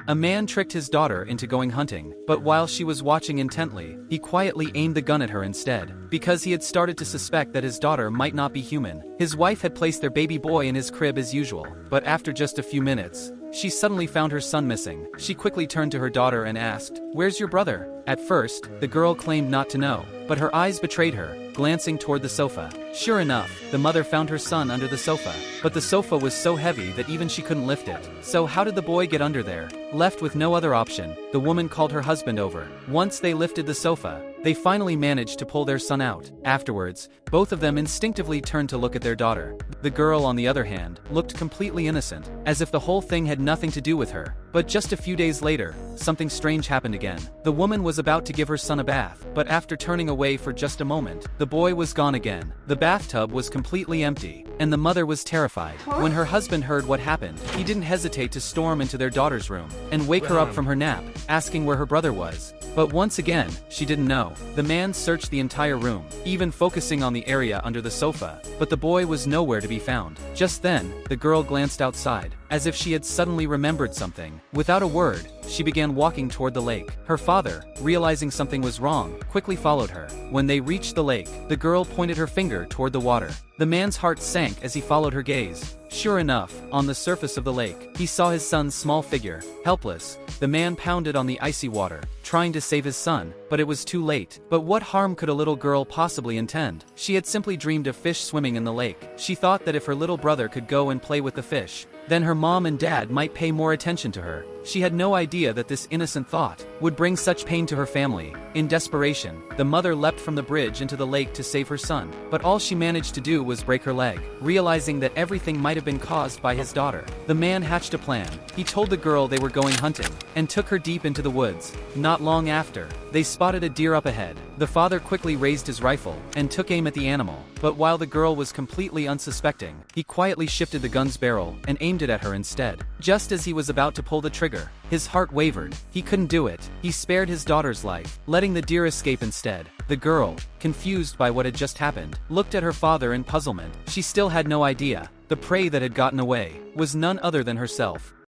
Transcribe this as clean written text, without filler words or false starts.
A man tricked his daughter into going hunting, but while she was watching intently, he quietly aimed the gun at her instead, because he had started to suspect that his daughter might not be human. His wife had placed their baby boy in his crib as usual, but after just a few minutes, she suddenly found her son missing. She quickly turned to her daughter and asked, "Where's your brother?" At first, the girl claimed not to know, but her eyes betrayed her, glancing toward the sofa. Sure enough, the mother found her son under the sofa, but the sofa was so heavy that even she couldn't lift it. So how did the boy get under there? Left with no other option, the woman called her husband over. Once they lifted the sofa, they finally managed to pull their son out. Afterwards, both of them instinctively turned to look at their daughter. The girl, on the other hand, looked completely innocent, as if the whole thing had nothing to do with her. But just a few days later, something strange happened again. The woman was about to give her son a bath, but after turning away for just a moment, the boy was gone again. The bathtub was completely empty, and the mother was terrified. When her husband heard what happened, he didn't hesitate to storm into their daughter's room and wake her up from her nap, asking where her brother was. But once again, she didn't know. The man searched the entire room, even focusing on the area under the sofa, but the boy was nowhere to be found. Just then, the girl glanced outside, as if she had suddenly remembered something. Without a word, she began walking toward the lake. Her father, realizing something was wrong, quickly followed her. When they reached the lake, the girl pointed her finger toward the water. The man's heart sank as he followed her gaze. Sure enough, on the surface of the lake, he saw his son's small figure. Helpless, the man pounded on the icy water, trying to save his son, but it was too late. But what harm could a little girl possibly intend? She had simply dreamed of fish swimming in the lake. She thought that if her little brother could go and play with the fish, then her mom and dad might pay more attention to her. She had no idea that this innocent thought would bring such pain to her family. In desperation, the mother leapt from the bridge into the lake to save her son, but all she managed to do was break her leg. Realizing that everything might have been caused by his daughter, the man hatched a plan. He told the girl they were going hunting, and took her deep into the woods. Not long after, they spotted a deer up ahead. The father quickly raised his rifle, and took aim at the animal, but while the girl was completely unsuspecting, he quietly shifted the gun's barrel, and aimed it at her instead. Just as he was about to pull the trigger, his heart wavered. He couldn't do it. He spared his daughter's life, letting the deer escape instead. The girl, confused by what had just happened, looked at her father in puzzlement. She still had no idea. The prey that had gotten away was none other than herself.